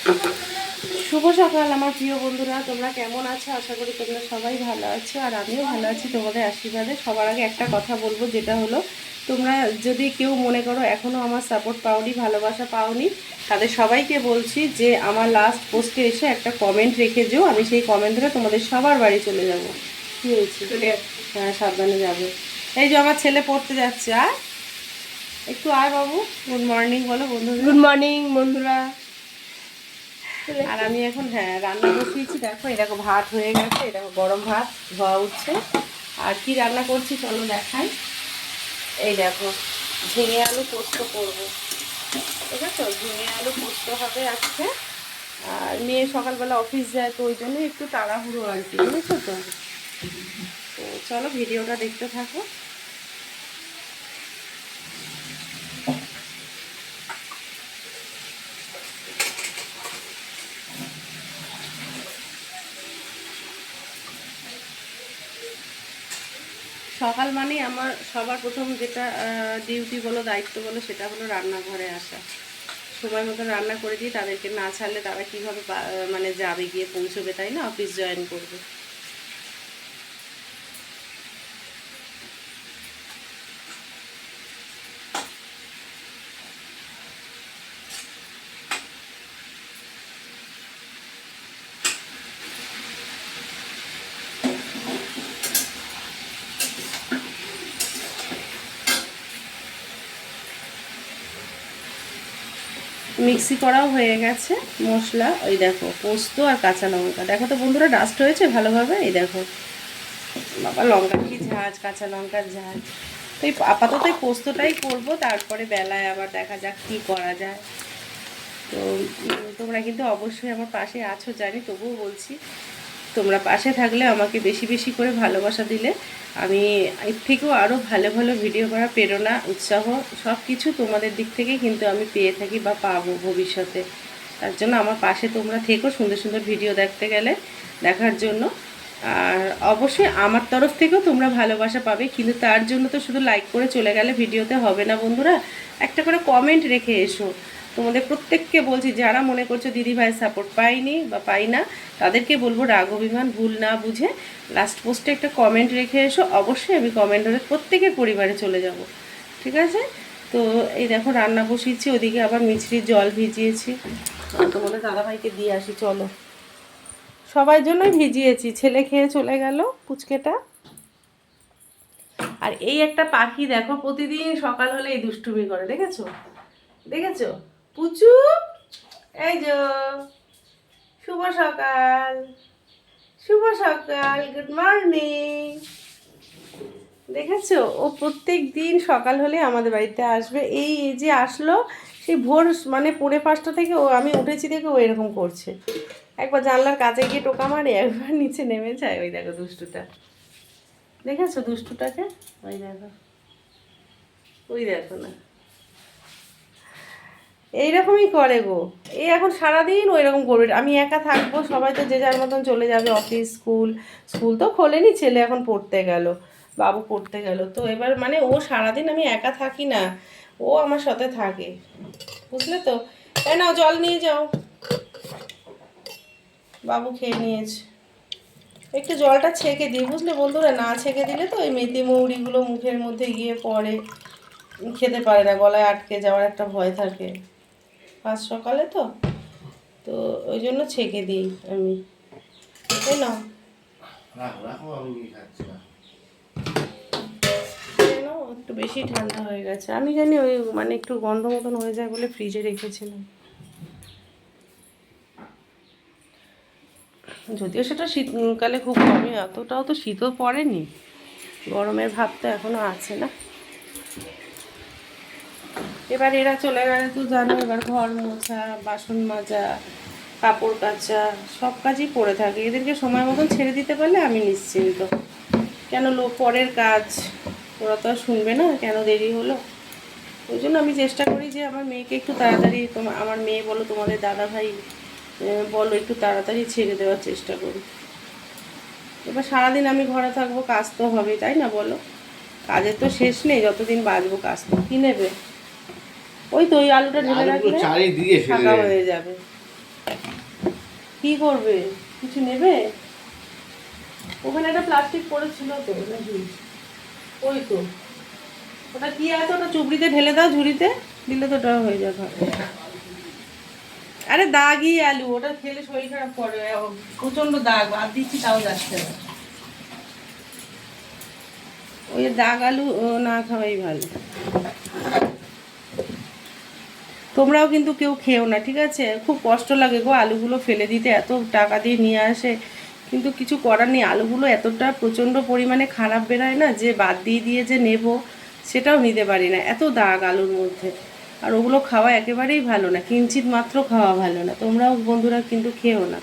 শুভ সকাল আমার প্রিয় বন্ধুরা, তোমরা কেমন আছো? আশা করি তোমরা সবাই ভালো আছো, আর আমিও ভালো আছি তোমাদের আশীর্বাদে। সবার আগে একটা কথা বলবো, যেটা হলো তোমরা যদি কেউ মনে করো এখনও আমার সাপোর্ট পাওনি, ভালোবাসা পাওনি, তাদের সবাইকে বলছি যে আমার লাস্ট পোস্টে এসে একটা কমেন্ট রেখে যেও, আমি সেই কমেন্টটা তোমাদের সবার বাড়ি চলে যাব। কী হয়েছে? হ্যাঁ, সাবধানে যাবে। এই যে আমার ছেলে পড়তে যাচ্ছে, আর একটু আয় বাবু। গুড মর্নিং বলো বন্ধুদের। গুড মর্নিং বন্ধুরা। আর আমি এখন রান্না বসিয়েছি। দেখো এরকম ভাত হয়ে গেছে, এরকম গরম ভাত ধোয়া উঠছে। আর কি রান্না করছি চলো দেখাই। এই দেখো, ঝিঙে আলু পোস্ত করবো, ঠিক আছে? ঝিঙে আলু পোস্ত হবে আজকে। আর মেয়ে সকালবেলা অফিস যায়, তো ওই জন্য একটু তাড়াহুড়ো আর কি, বুঝেছো তো? তো চলো ভিডিওটা দেখতে থাকো। সকাল মানেই আমার সবার প্রথম যেটা ডিউটি বলো, দায়িত্ব বলো, সেটা হলো রান্নাঘরে আসা। সময় মতো রান্না করে দিয়ে তাদেরকে না ছাড়লে তারা কীভাবে মানে যাবে, গিয়ে পৌঁছবে, তাই না? অফিস জয়েন করবে। মিক্সি করাও হয়ে গেছে মশলা। ওই দেখো পোস্ত আর কাঁচা লঙ্কা, দেখো তো বন্ধুরা ডাস্ট হয়েছে ভালোভাবে। এই দেখো বাবা, লঙ্কা কি ঝাঁজ, কাঁচা লঙ্কার ঝাঁজ। তো এই আপাতত এই পোস্তটাই করবো, তারপরে বেলায় আবার দেখা যাক কী করা যায়। তো তোমরা কিন্তু অবশ্যই আমার পাশে আছো জানি, তবুও বলছি তোমরা পাশে থাকলে, আমাকে বেশি বেশি করে ভালোবাসা দিলে আমি এর থেকেও আরও ভালো ভালো ভিডিও করা প্রেরণা, উৎসাহ সব কিছু তোমাদের দিক থেকেই কিন্তু আমি পেয়ে থাকি বা পাবো ভবিষ্যতে। তার জন্য আমার পাশে তোমরা থেকো, সুন্দর সুন্দর ভিডিও দেখতে গেলে দেখার জন্য। আর অবশ্যই আমার তরফ থেকেও তোমরা ভালোবাসা পাবে, কিন্তু তার জন্য তো শুধু লাইক করে চলে গেলে ভিডিওতে হবে না বন্ধুরা। একটা করে কমেন্ট রেখে এসো। তোমাদের প্রত্যেককে বলছি, যারা মনে করছো দিদিভাই সাপোর্ট পাইনি বা পাই না, তাদেরকে বলবো রাগ অভিমান ভুল না বুঝে লাস্ট পোস্টে একটা কমেন্ট রেখে এসো। অবশ্যই আমি কমেন্ট হলে প্রত্যেকের পরিবারে চলে যাব, ঠিক আছে? তো এই দেখো রান্না বসিয়েছি, ওদিকে আবার মিছরির জল ভিজিয়েছি। তোমাদের দাদাভাইকে দিয়ে আসি চলো। সবার জন্যই ভিজিয়েছি, ছেলে খেয়ে চলে গেল পুচকেটা। আর এই একটা পাখি দেখো, প্রতিদিন সকাল হলে এই দুষ্টুমি করে, দেখেছো? দেখেছো পুচু? এই যে, শুভ সকাল, শুভ সকাল, গুড মর্নিং। দেখেছো, ও প্রত্যেক দিন সকাল হলে আমাদের বাড়িতে আসবে। এই যে আসলো সেই ভোর মানে 4:45 থেকে, ও আমি উঠেছি দেখে ও এরকম করছে। একবার জানলার কাছে গিয়ে টোকা মারে, একবার নিচে নেমে যায়। ওই দেখো দুষ্টুটা, দেখেছো দুষ্টুটাকে? ওই দেখো, ওই দেখো না, এইরকমই করে গো। এই এখন সারাদিন ওই রকম করবে। আমি একা থাকবো, সবাই তো যে যার মতন চলে যাবে অফিস, স্কুল। স্কুল তো খোলেনি, ছেলে এখন পড়তে গেল, বাবু পড়তে গেল। তো এবার মানে ও সারাদিন, আমি একা থাকি না, ও আমার সাথে থাকে, বুঝলে তো? তাই না, জল নিয়ে যাও, বাবু খেয়ে নিয়েছে। একটু জলটা ছেঁকে দিই, বুঝলে বন্ধুরা, না ছেঁকে দিলে তো ওই মেথি মৌরিগুলো মুখের মধ্যে গিয়ে পড়ে, খেতে পারে না, গলায় আটকে যাওয়ার একটা ভয় থাকে আজ সকালে। তো তো ওই জন্য ছেঁকে দিই আমি, তাই না? কেন একটু বেশি ঠান্ডা হয়ে গেছে, আমি জানি। ওই মানে একটু গন্ধ মতন হয়ে যায় বলে ফ্রিজে রেখেছিলাম। যদিও সেটা শীতকালে খুব কমই, অতটাও তো শীতও পড়েনি, গরমের ভাব তো এখনও আছে না। এবার এরা চলে গেলে তো জানো, এবার ঘর মোছা, বাসন মাজা, কাপড় কাচা সব কাজই পড়ে থাকে। এদেরকে সময় মতন ছেড়ে দিতে পারলে আমি নিশ্চিন্ত। কেন পরের কাজ ওরা তো আর শুনবে না কেন দেরি হলো। ওই জন্য আমি চেষ্টা করি যে আমার মেয়েকে একটু তাড়াতাড়ি, আমার মেয়ে বলো, তোমাদের দাদা ভাই বলো, একটু তাড়াতাড়ি ছেড়ে দেওয়ার চেষ্টা করি। এবার সারাদিন আমি ঘরে থাকবো, কাজ তো হবেই, তাই না বলো? কাজের তো শেষ নেই, যতদিন বাঁচবো কাজ তো। কী নেবে? ওই তো ওই আলুটা ঢেলে রাখলে ফাঁকা হয়ে যাবে। কি করবে, কিছু নেবে? ওখানে একটা প্লাস্টিক পড়েছিল তো নাকি? ওই তো, ওটা কি আছে, ওটা চুবড়িতে ঢেলে দাও, ঝুড়িতে দিলে তো ওটা হয়ে যাবে। আরে দাগই আলু, ওটা খেলে শরীর খারাপ করে, প্রচন্ড দাগ, বাদ দিচ্ছি তাও যাচ্ছে না। ওই দাগ আলু না খাওয়াই ভালো। তোমরাও কিন্তু কেউ খেও না, ঠিক আছে? খুব কষ্ট লাগে গো আলুগুলো ফেলে দিতে, এত টাকা দিয়ে নিয়ে আসে, কিন্তু কিছু করার নেই। আলুগুলো এতটা প্রচণ্ড পরিমাণে খারাপ বেরোয় না, যে বাদ দিয়ে যে নেব সেটাও নিতে পারি না, এত দাগ আলুর মধ্যে। আর ওগুলো খাওয়া একেবারেই ভালো না, কিঞ্চিত মাত্র খাওয়া ভালো না। তোমরাও বন্ধুরা কিন্তু খেও না।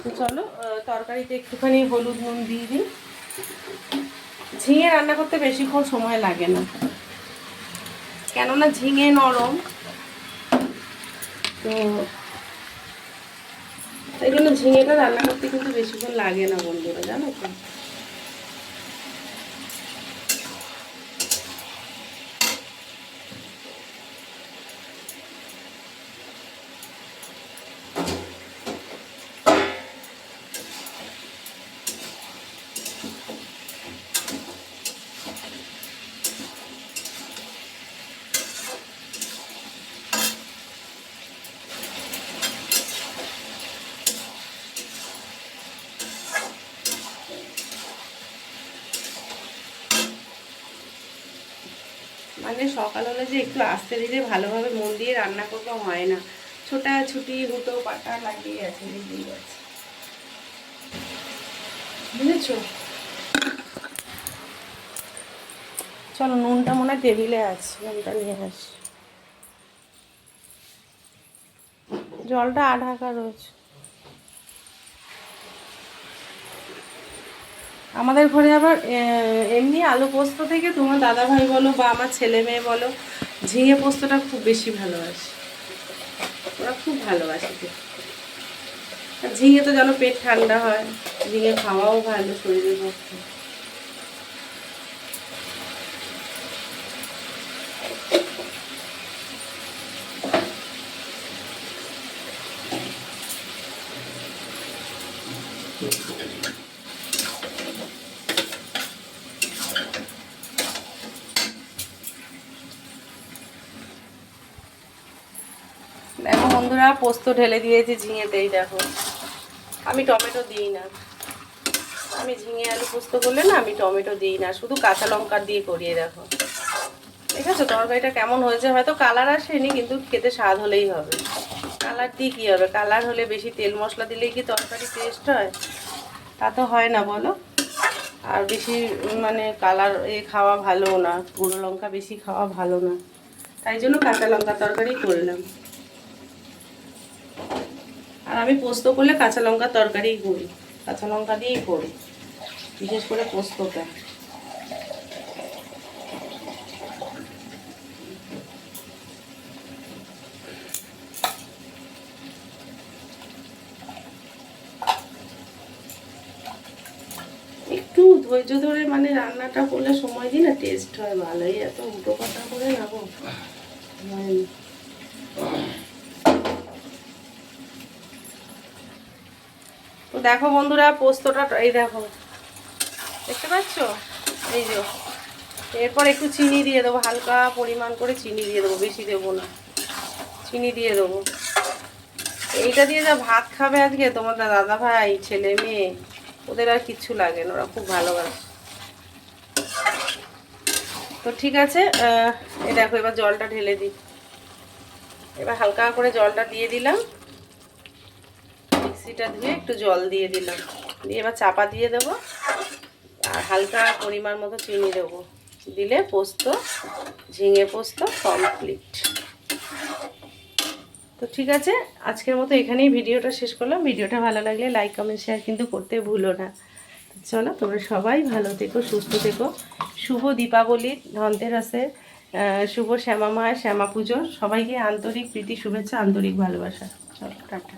তো চলো তরকারিতে একটুখানি হলুদ নুন দিয়ে দিই। ঝিঙে রান্না করতে বেশিক্ষণ সময় লাগে না, কেননা ঝিঙে নরম তো, তাই জন্য ঝিঙেটা রান্না করতে কিন্তু বেশিক্ষণ লাগে না বন্ধুরা, জানো তো। মানে সকাল হলে যে একটু আস্তে ধীরে ভালোভাবে মন দিয়ে রান্না করবো হয় না, ছোটাছুটি হুটো পাটা লাগিয়ে আছে, বুঝতেই পারছি, বুঝেছো? চলো নুনটা মনে হয় টেবিলে আছে, নুনটা নিয়ে আসি। জলটা ঢাকা রয়েছে। আমাদের ঘরে আবার এমনি আলু পোস্ত থেকে তোমার দাদা ভাই বলো বা আমার ছেলে মেয়ে বলো, ঝিঙে পোস্তটা খুব বেশি ভালোবাসে, ওরা খুব ভালোবাসে। আর ঝিঙে তো যেন পেট ঠান্ডা হয়, ঝিঙে খাওয়াও ভালো শরীরের পক্ষে। দেখো বন্ধুরা, পোস্ত ঢেলে দিয়েছি ঝিঙেতেই, দেখো আমি টমেটো দিই না, আমি ঝিঙে আলু পোস্ত করলে না আমি টমেটো দিই না, শুধু কাঁচা লঙ্কা দিয়ে করিয়ে। দেখো ঠিক আছে, তরকারিটা কেমন হয়েছে, হয়তো কালার আসেনি, কিন্তু খেতে স্বাদ হলেই হবে। কালার দিয়ে কী হবে, কালার হলে বেশি তেল মশলা দিলেই কি তরকারি টেস্ট হয়? তা তো হয় না বলো। আর বেশি মানে কালার খাওয়া ভালো না, গুঁড়ো লঙ্কা বেশি খাওয়া ভালো না, তাই জন্য কাঁচা লঙ্কা তরকারি করলাম। আর আমি পোস্ত করলে কাঁচা লঙ্কা তরকারিই করি, কাঁচা লঙ্কা দিয়েই করি, বিশেষ করে পোস্তটা। একটু ধৈর্য ধরে মানে রান্নাটা করলে সময় দিই না, টেস্ট হয় ভালোই, এত উল্টো পাল্টা করে না গো। তো দেখো বন্ধুরা, পোস্তটা এই দেখো, দেখতে পাচ্ছ, এই যে। এরপর একটু চিনি দিয়ে দেবো, হালকা পরিমাণ করে চিনি দিয়ে দেবো, বেশি দেবো না, চিনি দিয়ে দেবো। এইটা দিয়ে যা ভাত খাবে আজকে তোমার দাদা ভাই ছেলে মেয়ে, ওদের আর কিচ্ছু লাগে না, ওরা খুব ভালোবাসে। তো ঠিক আছে, এই দেখো এবার জলটা ঢেলে দিই। এবার হালকা করে জলটা দিয়ে দিলাম, মিক্সিটা ধুয়ে একটু জল দিয়ে দিলাম, দিয়ে এবার চাপা দিয়ে দেবো, আর হালকা পরিমাণ মতো চিনি দেবো, দিলে পোস্ত, ঝিঙে পোস্ত কমপ্লিট। তো ঠিক আছে, আজকের মতো এখানেই ভিডিওটা শেষ করলাম। ভিডিওটা ভালো লাগলে লাইক কমেন্ট শেয়ার কিন্তু করতে ভুলো না। চলো তোমরা সবাই ভালো থেকো, সুস্থ থেকো। শুভ দীপাবলির, ধনতেরাসের, শুভ শ্যামা মায়ের শ্যামা পুজোর সবাইকে আন্তরিক প্রীতি শুভেচ্ছা, আন্তরিক ভালোবাসা। চলো টাটা।